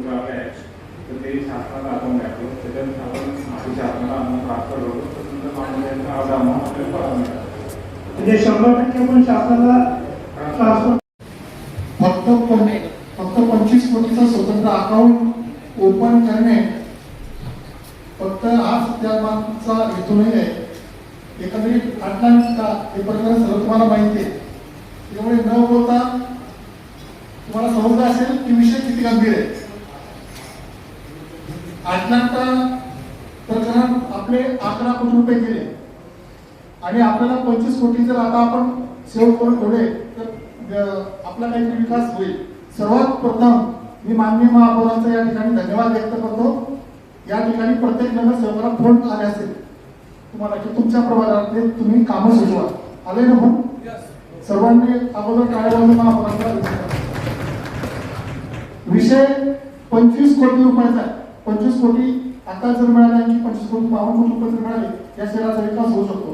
रुपये आले आहेत तर ते शासनाला अकाउंट आहे त्याच्यात आपण शासनाला अमाऊंट ट्रान्सफर करतो तर तुमच्या मागण्यांचा अर्धा अमाऊंट आपल्याला परत मिळाला म्हणजे 100% आपण शासनाला ट्रान्सफर फक्त 25 कोटीचं स्वतंत्र अकाउंट ओपन करणे फक्त हा सध्या मागचा हेतू नाही आहे. एकंदरीत अटलांटा हे प्रकरण सर्व तुम्हाला माहिती आहे. त्यामुळे न बोलता तुम्हाला समजलं असेल की विषय किती गंभीर आहे. अटलांटा प्रकरण आपले 11 कोटी रुपये गेले आणि आपल्याला 25 कोटी जर आता आपण सेव्ह करून ठेवले तर आपला काहीतरी विकास होईल. सर्वात प्रथम मी माननीय महापौरांचा या ठिकाणी धन्यवाद व्यक्त करतो. या ठिकाणी प्रत्येक नगरसेवकाला फोन आले असेल तुम्हाला की तुमच्या प्रभागातले तुम्ही कामं सुचवा. आले ना फोन? सर्वांनी अगोदर टाळ्यावर महापौरांचा विषय 25 कोटी रुपयाचा आहे. 25 कोटी आता जर मिळाले आणखी 25 कोटी 52 कोटी रुपये जर मिळाले या शहराचा विकास होऊ शकतो.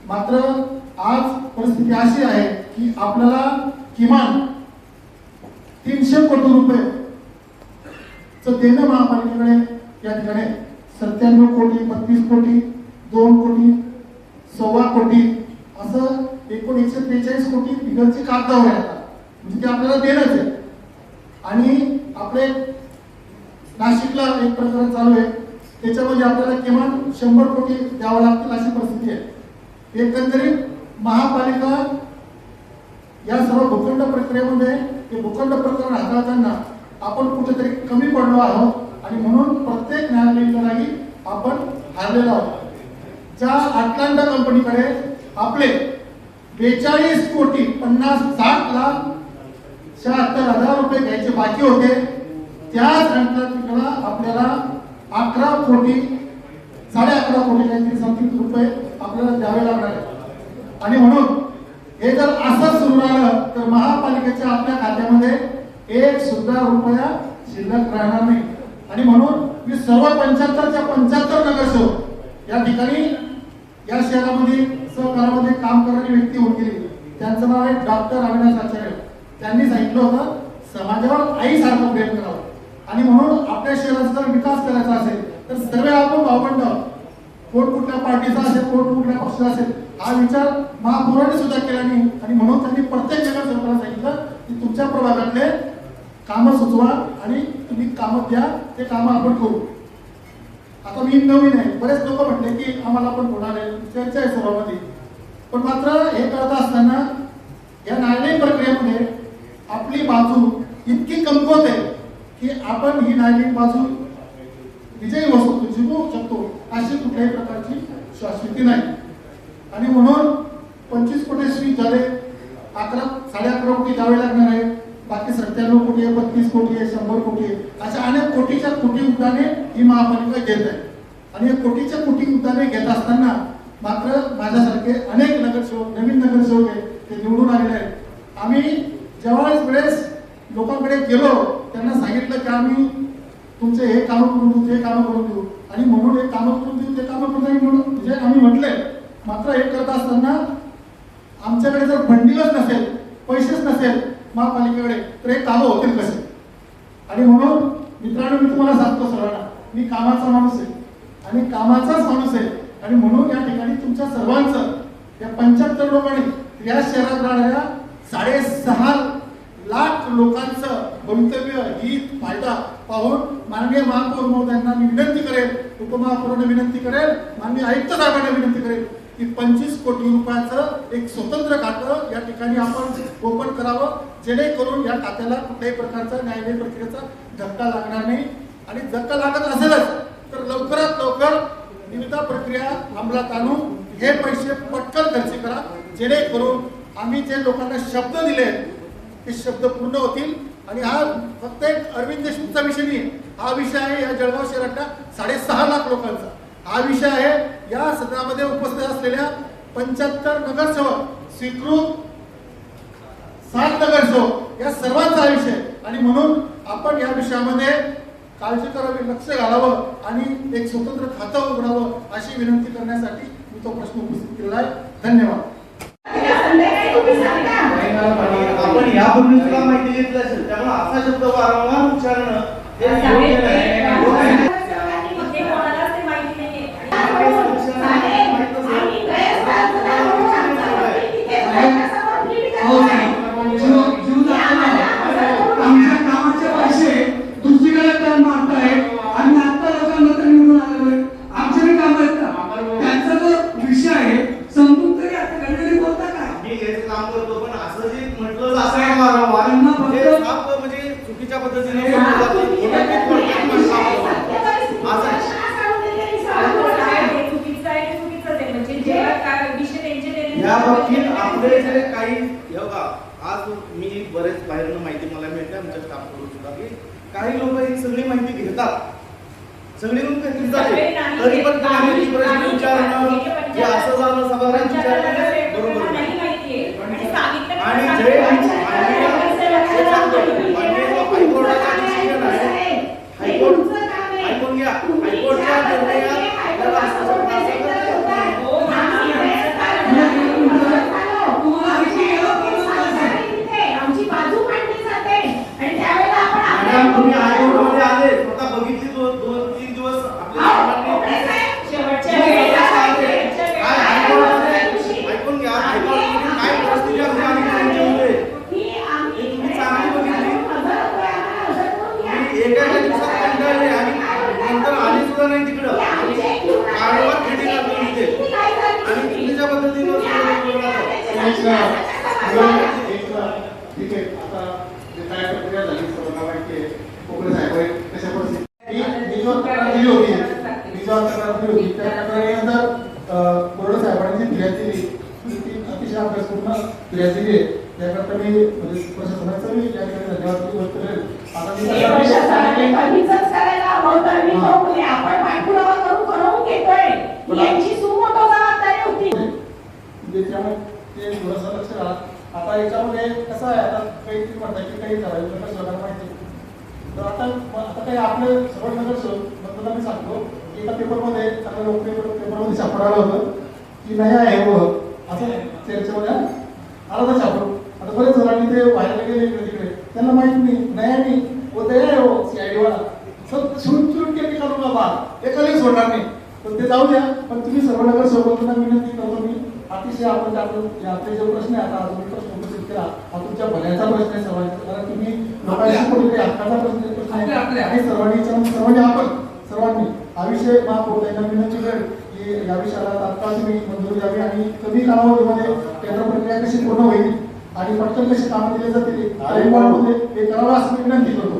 मात्र आज परिस्थिती अशी आहे की आपल्याला किमान 300 कोटी रुपये देणं महापालिकेकडे या ठिकाणी 97 कोटी 32 कोटी 2 कोटी 1.25 कोटी असं एकूण 143 कोटी बिगरची कागदावर आहे आता. म्हणजे ते आपल्याला देणंच आहे. आणि आपले नाशिकला एक प्रकरण चालू आहे त्याच्यामध्ये आपल्याला किमान 100 कोटी द्यावं लागतील अशी परिस्थिती आहे. एकंदरीत महापालिका या सर्व भूखंड प्रक्रियेमध्ये हे भूखंड प्रकरण हाताळताना आपण कुठेतरी कमी पडलो आहोत आणि म्हणून प्रत्येक न्यायालयीन लढाई आपण हारलेलो आहोत. ज्या अटलांटा कंपनीकडे आपले 42 कोटी 50,60,76,000 रुपये घ्यायचे बाकी होते त्याच अटलांटिकला आपल्याला 11 कोटी 11.5 कोटी काहीतरी समथिंग रुपये आपल्याला द्यावे लागणार आहे. आणि म्हणून हे जर असं सुरू राहिलं तर महापालिकेच्या आपल्या खात्यामध्ये एक सुद्धा रुपया शिल्लक राहणार नाही. आणि म्हणून मी सर्व 75च्या 75 नगरसेवक या ठिकाणी या शहरामध्ये सहकारामध्ये काम करणारी व्यक्ती होऊन गेली. त्यांचं नाव आहे डॉक्टर अविनाश आचार्य. त्यांनी सांगितलं होतं समाजावर आईसारखं प्रेम करावं आणि म्हणून आपल्या शहराचा जर विकास करायचा असेल तर सर्व आपण भावबंद कोण कुठल्या पार्टीचा असेल कोण कुठल्या पक्षाचा असेल हा विचार महापौरांनी सुद्धा केला नाही. आणि म्हणून त्यांनी प्रत्येक नगरसेवकाला सांगितलं की तुमच्या प्रभागातले कामं सुचवा आणि तुम्ही कामं द्या ते कामं आपण करू. आता मी नवीन आहे बरेच लोक म्हटले की आम्हाला पण होणार आहे चर्चा आहे सर्वांमध्ये. पण मात्र हे करत असताना या न्यायालयीन प्रक्रियेमध्ये आपली बाजू इतकी कमकुवत आहे की आपण ही न्यायालयीन बाजू विजयी होऊ जिंकू शकतो अशी कुठल्याही प्रकारची शाश्वती नाही. आणि म्हणून 25 कोटी स्वीट झाले 11.5 कोटी द्यावे लागणार आहे. बाकी 97 कोटी आहे 32 कोटी आहे 100 कोटी आहे अशा अनेक कोटीच्या कोटी उद्याने ही महापालिका घेत आहे. आणि या कोटीच्या कोटी उद्याने घेत असताना मात्र माझ्यासारखे अनेक नगरसेवक नवीन नगरसेवक आहे ते निवडून आलेले आहेत. आम्ही जेव्हा वेळेस लोकांकडे गेलो त्यांना सांगितलं की आम्ही तुमचे हे कामं करून देऊ ते कामं करून देऊ आणि म्हणून हे कामं करून देऊ ते कामं करून देऊ म्हणून म्हणजे आम्ही म्हटले. मात्र हे करत असताना आमच्याकडे जर फंडिंगच नसेल पैसेच नसेल महापालिकेकडे तर हे कामं होतील कसे. आणि म्हणून मित्रांनो मी तुम्हाला सांगतो सर्वांना मी कामाचा माणूस आहे आणि कामाचाच माणूस आहे. आणि म्हणून या ठिकाणी तुमच्या सर्वांचं या 75 लोकांनी या शहरात राहणाऱ्या 6.5 लाख लोकांचं भवितव्य हित फायदा पाहून माननीय महापौर महोदयांना मी विनंती करेल उपमहापौरांना विनंती करेल माननीय आयुक्त साहेबांना विनंती करेल की 25 कोटी रुपयाचं एक स्वतंत्र खातं या ठिकाणी आपण ओपन करावं जेणेकरून या खात्याला कुठल्याही प्रकारचा न्यायालयीन प्रक्रियेचा धक्का लागणार नाही. आणि धक्का लागत असेलच तर लवकरात लवकर निविदा प्रक्रिया अंमलात आणून हे पैसे पटकन खर्च करा जेणेकरून आम्ही जे लोकांना शब्द दिले ते शब्द पूर्ण होतील. आणि हा फक्त एक अरविंद देशमुखचा विषय नाही हा विषय आहे या जळगाव शहरातल्या 6.5 लाख लोकांचा हा विषय आहे. या सदनामध्ये उपस्थित असलेल्या 75 नगरसेवक स्वीकृत 7 नगरसेवक या सर्वांचा विषय. आणि म्हणून आपण या विषयामध्ये काळजी करावी लक्ष घालावं आणि एक स्वतंत्र खातं उघडावं अशी विनंती करण्यासाठी मी तो प्रश्न उपस्थित केला आहे. धन्यवाद. आपण यापूर्वी सुद्धा माहिती घेतली असेल त्यामुळे असा शब्द वारंवार उच्चारणं हे योग्य नाही. ते कोणालाच ते माहिती नाहीये. आमच्या कामाचे पैसे दुसरीकडे तर मारताय आणि आता लोकांना तर निवडून आलेलो आमचे बी काम आहेत का? त्यांचा जो विषय आहे समजून तरी आता गणगणी बोलता का? मी याचं काम करतो पण असं जे म्हटलं असं आहे वारंवार म्हणजे साप म्हणजे चुकीच्या पद्धतीने बोललं जातं. हे चुकीचं आहे, हे चुकीचंच आहे. म्हणजे जे काय विषय त्यांचे देण्याचे- या बाबतीत आपले जे काही हे बघा, आज मी बरेच बाहेरनं माहिती मला मिळते आमच्या स्टाफकडून सुद्धा की काही लोक ही सगळी माहिती घेतात, सगळी लोक घेतली जाते, तरी पण आम्ही ती प्रश्न विचारणं की असं झालं सभागृहात विचारणं बरोबर नाही. नाही माहितीये. आणि सांगितलं आणि की जे हायकोर्टाचा डिसिजन आहे, हायकोर्ट ऐकून घ्या, हायकोर्टच्या निर्णयात आपल्याला असं तुम्ही हायकोर्टमध्ये आले स्वतः बघितली 2-3 दिवस आपल्या ऐकून घ्या, हायकोर्टमध्ये काय परिस्थिती असते आणि त्यांचे होते तुम्ही चांगली बघितली. तुम्ही एका दिवसात कंटाळले आणि नंतर आली सुद्धा नाही तिकडं कारवार खेळी लागली तिथे आणि चुकीच्या पद्धतीनं ठीक आहे. आता जे काय प्रक्रिया झाली सर्वांना माहिती आहे. कोकणे साहेब कशा परिस्थिती मी जो तक्रार दिली होती त्या तक्रारीनंतर कोरडे साहेबांनी जी फिर्याद दिली ती अतिशय अभ्यासपूर्ण फिर्याद दिली आहे. त्याकरता मी म्हणजे प्रशासनाचा मी या ठिकाणी धन्यवाद व्यक्त करेल. आता मी त्यामुळे ते थोडंसं लक्ष राहा. आता याच्यामध्ये कसं आहे, आता काही म्हणतात की काही ठराविक नगरसेवकांना माहिती तर आता काही आपले सर्व नगरसेवक बद्दल मी सांगतो की एका पेपरमध्ये चांगल्या लोक पेपरमध्ये सापड आलं होतं की नाही आहे व असं चर्चेमध्ये आलं होतं सापड. आता बरेच जणांनी ते व्हायला गेले इकडे तिकडे, त्यांना माहिती नाही आणि व दया आहे हो CID वाला सब सुरून केली करू बाबा एकालाही सोडणार नाही. पण ते जाऊ द्या. पण तुम्ही सर्व नगरसेवकांना विनंती करतो मी अतिशय आपण आपले जे प्रश्न आहे आता अजून प्रश्न उपस्थित केला हा तुमच्या भल्याचा प्रश्न आहे सर्वांचा. कारण तुम्ही लोकांशी कुठेतरी हक्काचा प्रश्न आहे आणि सर्वांनी आपण सर्वांनी हा विषय महापौरांना विनंती करेल की या विषयाला तात्काळ तुम्ही मंजुरी द्यावी आणि कमी कालावधीमध्ये टेंडर प्रक्रिया कशी पूर्ण होईल आणि पटकन कशी कामं दिली जातील हे करावं असं मी विनंती करतो.